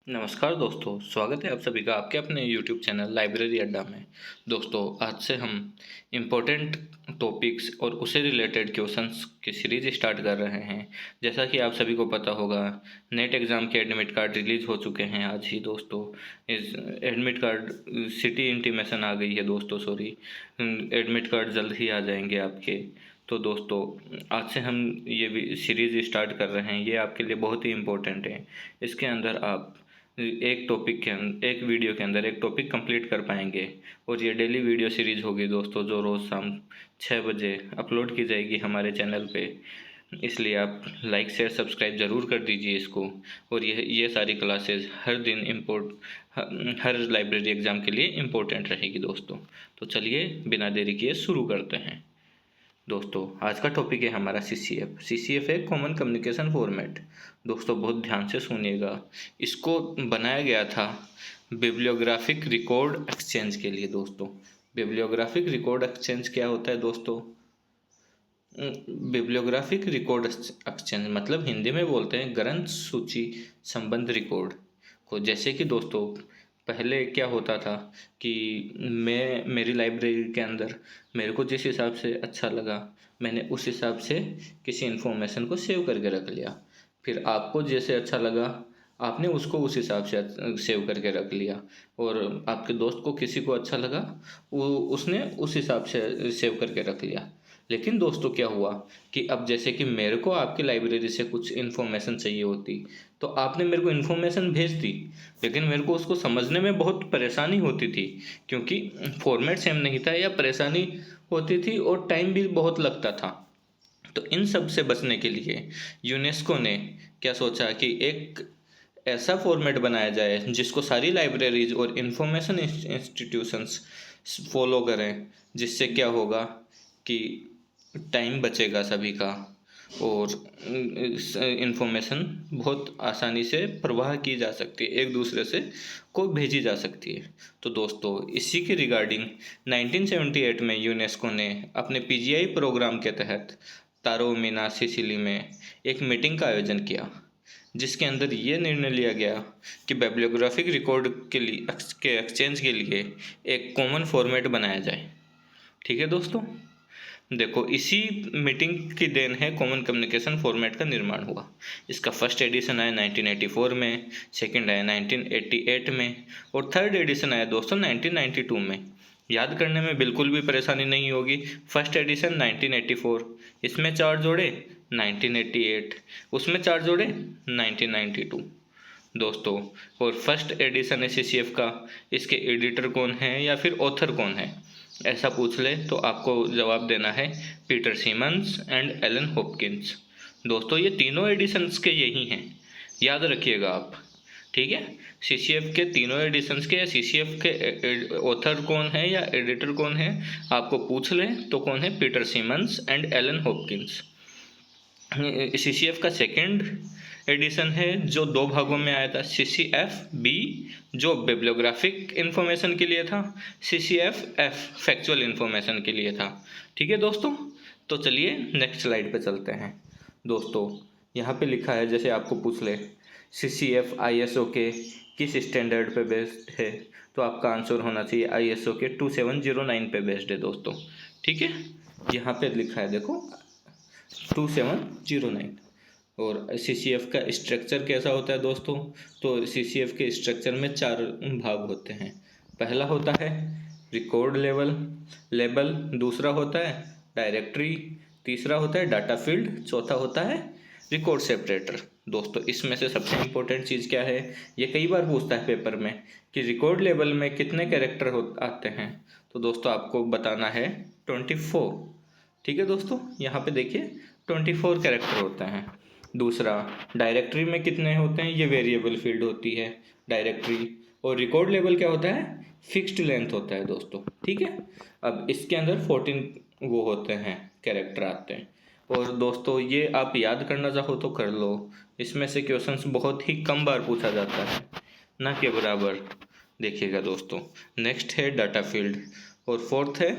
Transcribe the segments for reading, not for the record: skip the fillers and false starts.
नमस्कार दोस्तों, स्वागत है आप सभी का आपके अपने YouTube चैनल लाइब्रेरी अड्डा में। दोस्तों, आज से हम इम्पोर्टेंट टॉपिक्स और उससे रिलेटेड क्वेश्चंस की सीरीज स्टार्ट कर रहे हैं। जैसा कि आप सभी को पता होगा, नेट एग्ज़ाम के एडमिट कार्ड रिलीज़ हो चुके हैं आज ही दोस्तों। इस एडमिट कार्ड सिटी इंटीमेशन आ गई है दोस्तों, सॉरी, एडमिट कार्ड जल्द ही आ जाएंगे आपके। तो दोस्तों, आज से हम ये भी सीरीज़ स्टार्ट कर रहे हैं, ये आपके लिए बहुत ही इम्पोर्टेंट है। इसके अंदर आप एक वीडियो के अंदर एक टॉपिक कंप्लीट कर पाएंगे। और ये डेली वीडियो सीरीज होगी दोस्तों, जो रोज़ शाम 6 बजे अपलोड की जाएगी हमारे चैनल पे। इसलिए आप लाइक शेयर सब्सक्राइब ज़रूर कर दीजिए इसको। और ये सारी क्लासेस हर दिन हर लाइब्रेरी एग्ज़ाम के लिए इम्पोर्टेंट रहेगी दोस्तों। तो चलिए बिना देरी किए शुरू करते हैं। दोस्तों, आज का टॉपिक है हमारा CCF है कॉमन कम्युनिकेशन फॉर्मेट। दोस्तों, बहुत ध्यान से सुनिएगा। इसको बनाया गया था बिब्लियोग्राफिक रिकॉर्ड एक्सचेंज के लिए दोस्तों। बिब्लियोग्राफिक रिकॉर्ड एक्सचेंज क्या होता है दोस्तों? बिब्लियोग्राफिक रिकॉर्ड एक्सचेंज मतलब हिंदी में बोलते हैं ग्रंथ सूची संबंध रिकॉर्ड को। जैसे कि दोस्तों, पहले क्या होता था कि मेरी लाइब्रेरी के अंदर मेरे को जिस हिसाब से अच्छा लगा, मैंने उस हिसाब से किसी इन्फॉर्मेशन को सेव करके रख लिया। फिर आपको जैसे अच्छा लगा, आपने उसको उस हिसाब से सेव करके रख लिया। और आपके दोस्त को किसी को अच्छा लगा, वो उसने उस हिसाब से सेव करके रख लिया। लेकिन दोस्तों, क्या हुआ कि अब जैसे कि मेरे को आपकी लाइब्रेरी से कुछ इन्फॉर्मेशन चाहिए होती, तो आपने मेरे को इन्फॉर्मेशन भेज दी, लेकिन मेरे को उसको समझने में बहुत परेशानी होती थी, क्योंकि फॉर्मेट सेम नहीं था या परेशानी होती थी और टाइम भी बहुत लगता था। तो इन सब से बचने के लिए यूनेस्को ने क्या सोचा कि एक ऐसा फॉर्मेट बनाया जाए जिसको सारी लाइब्रेरीज और इंफॉर्मेशन इंस्टीट्यूशंस फॉलो करें। जिससे क्या होगा कि टाइम बचेगा सभी का, और इंफॉर्मेशन बहुत आसानी से प्रवाह की जा सकती है, एक दूसरे से को भेजी जा सकती है। तो दोस्तों, इसी के रिगार्डिंग 1978 में यूनेस्को ने अपने PGI प्रोग्राम के तहत तारोमिना सिसिली में एक मीटिंग का आयोजन किया, जिसके अंदर ये निर्णय लिया गया कि बिब्लियोग्राफिक रिकॉर्ड के एक्सचेंज के लिए एक कॉमन फॉर्मेट बनाया जाए। ठीक है दोस्तों, देखो, इसी मीटिंग की देन है कॉमन कम्युनिकेशन फॉर्मेट का निर्माण हुआ। इसका फर्स्ट एडिशन आया 1984 में, सेकंड आया 1988 में, और थर्ड एडिशन आया दोस्तों 1992 में। याद करने में बिल्कुल भी परेशानी नहीं होगी। फर्स्ट एडिशन 1984, इसमें 4 जोड़े 1988, उसमें 4 जोड़े 1992 दोस्तों। और फर्स्ट एडिशन है CCF का, इसके एडिटर कौन है या फिर ऑथर कौन है, ऐसा पूछ ले तो आपको जवाब देना है Peter Simmons and Alan Hopkins. दोस्तों, ये तीनों एडिशंस के यही हैं, याद रखिएगा आप। ठीक है, CCF के तीनों एडिशंस के या CCF के ऑथर कौन है या एडिटर कौन है, आपको पूछ लें तो कौन है, Peter Simmons and Alan Hopkins. CCF का सेकेंड एडिशन है जो 2 भागों में आया था, CCF-B जो बिब्लियोग्राफिक इंफॉर्मेशन के लिए था, CCF-F फैक्चुअल इंफॉर्मेशन के लिए था। ठीक है दोस्तों, तो चलिए नेक्स्ट स्लाइड पे चलते हैं। दोस्तों, यहाँ पे लिखा है, जैसे आपको पूछ ले CCF ISO के किस स्टैंडर्ड पे बेस्ड है, तो आपका आंसर होना चाहिए ISO के 2709 पे बेस्ड है दोस्तों। ठीक है, यहाँ पे लिखा है देखो 2709। और CCF का स्ट्रक्चर कैसा होता है दोस्तों? तो CCF के स्ट्रक्चर में 4 भाग होते हैं। पहला होता है रिकॉर्ड लेबल, दूसरा होता है डायरेक्टरी, तीसरा होता है डाटा फील्ड, चौथा होता है रिकॉर्ड सेपरेटर। दोस्तों, इसमें से सबसे इम्पोर्टेंट चीज़ क्या है, ये कई बार पूछता है पेपर में कि रिकॉर्ड लेबल में कितने कैरेक्टर आते हैं। तो दोस्तों, आपको बताना है 24। ठीक है दोस्तों, यहाँ पे देखिए 24 कैरेक्टर होते हैं। दूसरा, डायरेक्टरी में कितने होते हैं, ये वेरिएबल फील्ड होती है डायरेक्टरी। और रिकॉर्ड लेवल क्या होता है, फिक्स्ड लेंथ होता है दोस्तों। ठीक है, अब इसके अंदर 14 वो होते हैं, कैरेक्टर आते हैं। और दोस्तों, ये आप याद करना चाहो तो कर लो, इसमें से क्वेश्चंस बहुत ही कम बार पूछा जाता है, ना के बराबर। देखिएगा दोस्तों, नेक्स्ट है डाटा फील्ड और फोर्थ है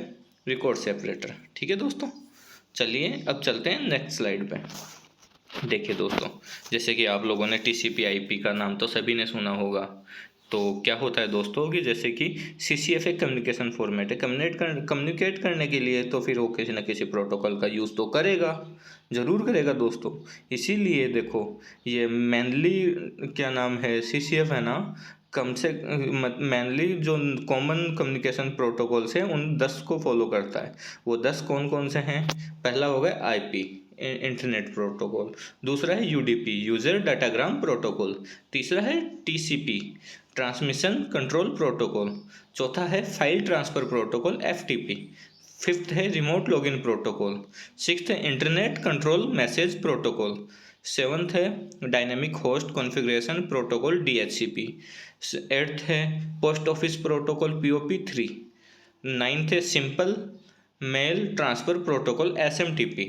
रिकॉर्ड सेपरेटर। ठीक है दोस्तों, चलिए अब चलते हैं नेक्स्ट स्लाइड पे। देखिए दोस्तों, जैसे कि आप लोगों ने TCP/IP का नाम तो सभी ने सुना होगा। तो क्या होता है दोस्तों कि जैसे कि CCF एक कम्युनिकेशन फॉर्मेट है। कम्युनिकेट करने के लिए तो फिर वो किसी न किसी प्रोटोकॉल का यूज़ तो करेगा, ज़रूर करेगा दोस्तों। इसीलिए देखो, ये मेनली क्या नाम है, CCF है ना, कम से मेनली जो कॉमन कम्युनिकेशन प्रोटोकॉल्स हैं उन 10 को फॉलो करता है। वो 10 कौन कौन से हैं? पहला हो गया IP, इंटरनेट प्रोटोकॉल। दूसरा है UDP, यूज़र डाटाग्राम प्रोटोकॉल। तीसरा है TCP, ट्रांसमिशन कंट्रोल प्रोटोकॉल। चौथा है file transfer protocol FTP। Fifth है रिमोट लॉगिन प्रोटोकॉल। सिक्स्थ है internet control message protocol. Seventh है dynamic host configuration protocol DHCP। Eighth है post office protocol POP3। Ninth है simple mail transfer protocol SMTP।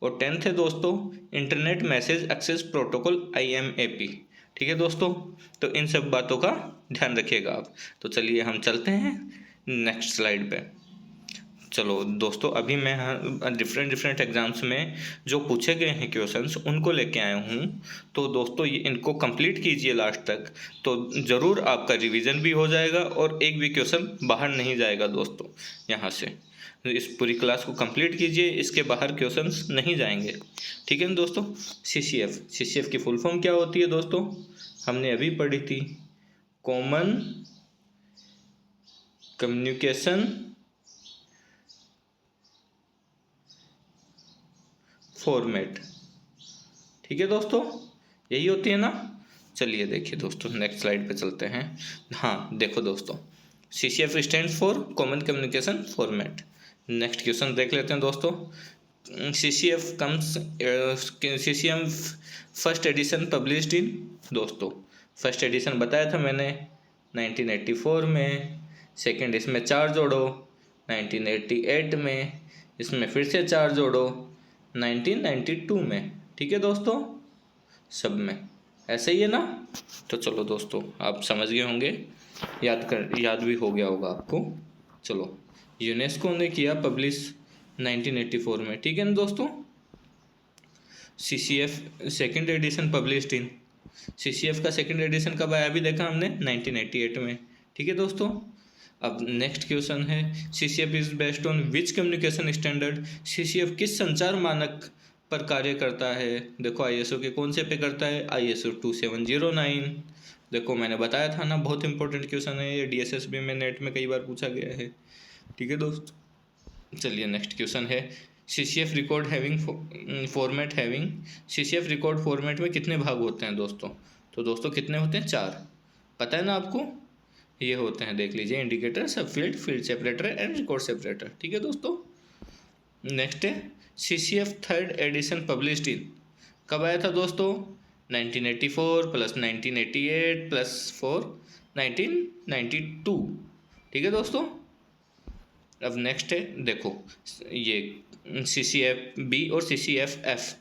और 10th है दोस्तों internet message access protocol IMAP। ठीक है दोस्तों, तो इन सब बातों का ध्यान रखिएगा आप। तो चलिए हम चलते हैं नेक्स्ट स्लाइड पे। चलो दोस्तों, अभी मैं डिफरेंट एग्जाम्स में जो पूछे गए हैं क्वेश्चंस उनको लेके आया हूँ। तो दोस्तों ये इनको कंप्लीट कीजिए लास्ट तक, तो ज़रूर आपका रिवीजन भी हो जाएगा और एक भी क्वेश्चन बाहर नहीं जाएगा दोस्तों यहाँ से। इस पूरी क्लास को कंप्लीट कीजिए, इसके बाहर क्वेश्चंस नहीं जाएंगे। ठीक है ना दोस्तों। CCF की फुल फॉर्म क्या होती है दोस्तों? हमने अभी पढ़ी थी, कॉमन कम्युनिकेशन फॉर्मेट। ठीक है दोस्तों, यही होती है ना। चलिए देखिए दोस्तों, नेक्स्ट स्लाइड पे चलते हैं। हाँ देखो दोस्तों, CCF stands for common communication format. Next question देख लेते हैं दोस्तों। CCM first edition published in, दोस्तों फर्स्ट एडिशन बताया था मैंने 1984 में। सेकंड इसमें 4 जोड़ो 1988 में। इसमें फिर से 4 जोड़ो 1992 में। ठीक है दोस्तों, सब में ऐसे ही है ना। तो चलो दोस्तों, आप समझ गए होंगे, याद भी हो गया होगा आपको। चलो, यूनेस्को ने किया पब्लिश 1984 में। ठीक है ना दोस्तों। CCF second edition published in, CCF का सेकेंड एडिशन कब आया अभी देखा हमने 1988 में। ठीक है दोस्तों। अब नेक्स्ट क्वेश्चन है, CCF is based on which communication standard. CCF किस संचार मानक पर कार्य करता है? देखो ISO के कौन से पे करता है? ISO 2709। देखो मैंने बताया था ना, बहुत इंपॉर्टेंट क्वेश्चन है ये, DSSB में नेट में कई बार पूछा गया है। ठीक है दोस्तों, चलिए नेक्स्ट क्वेश्चन है, CCF record having format having. CCF record format में कितने भाग होते हैं दोस्तों? तो दोस्तों कितने होते हैं? 4। पता है ना आपको, ये होते हैं, देख लीजिए, इंडिकेटर, सब field separator and record separator. ठीक है दोस्तों। नेक्स्ट है CCF third edition published in, कब आया था दोस्तों? 1984 प्लस 1988 प्लस 4 1992। ठीक है दोस्तों। अब नेक्स्ट है, देखो ये CCF B और CCF F,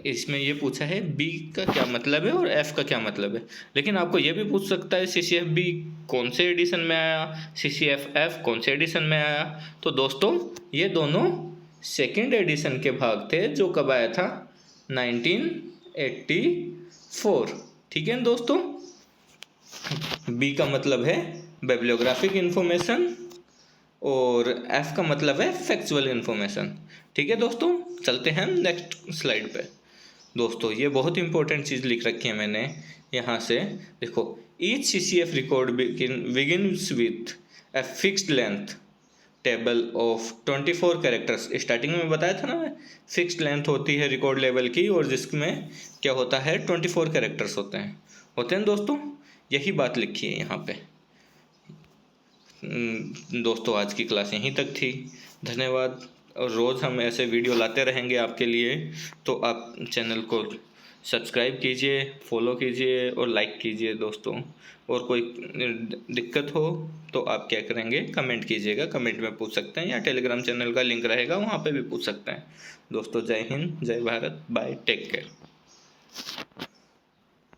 इसमें ये पूछा है B का क्या मतलब है और F का क्या मतलब है। लेकिन आपको ये भी पूछ सकता है CCF B कौन से एडिशन में आया, CCF F कौन से एडिशन में आया। तो दोस्तों ये दोनों सेकेंड एडिशन के भाग थे, जो कब आया था? 1984। ठीक है दोस्तों। B का मतलब है बिब्लियोग्राफिक इंफॉर्मेशन और F का मतलब है फैक्चुअल इंफॉर्मेशन। ठीक है दोस्तों, चलते हैं नेक्स्ट स्लाइड पे। दोस्तों ये बहुत इंपॉर्टेंट चीज़ लिख रखी है मैंने यहाँ से, देखो, each CCF record begins with a fixed length table of 24 characters. Starting में बताया था ना मैं, फिक्स्ड लेंथ होती है रिकॉर्ड लेवल की, और जिसमें क्या होता है 24 कैरेक्टर्स होते हैं दोस्तों। यही बात लिखी है यहाँ पे। दोस्तों आज की क्लास यहीं तक थी, धन्यवाद। और रोज़ हम ऐसे वीडियो लाते रहेंगे आपके लिए, तो आप चैनल को सब्सक्राइब कीजिए, फॉलो कीजिए और लाइक कीजिए दोस्तों। और कोई दिक्कत हो तो आप क्या करेंगे, कमेंट कीजिएगा, कमेंट में पूछ सकते हैं, या टेलीग्राम चैनल का लिंक रहेगा वहाँ पे भी पूछ सकते हैं दोस्तों। जय हिंद, जय भारत, बाय, टेक केयर।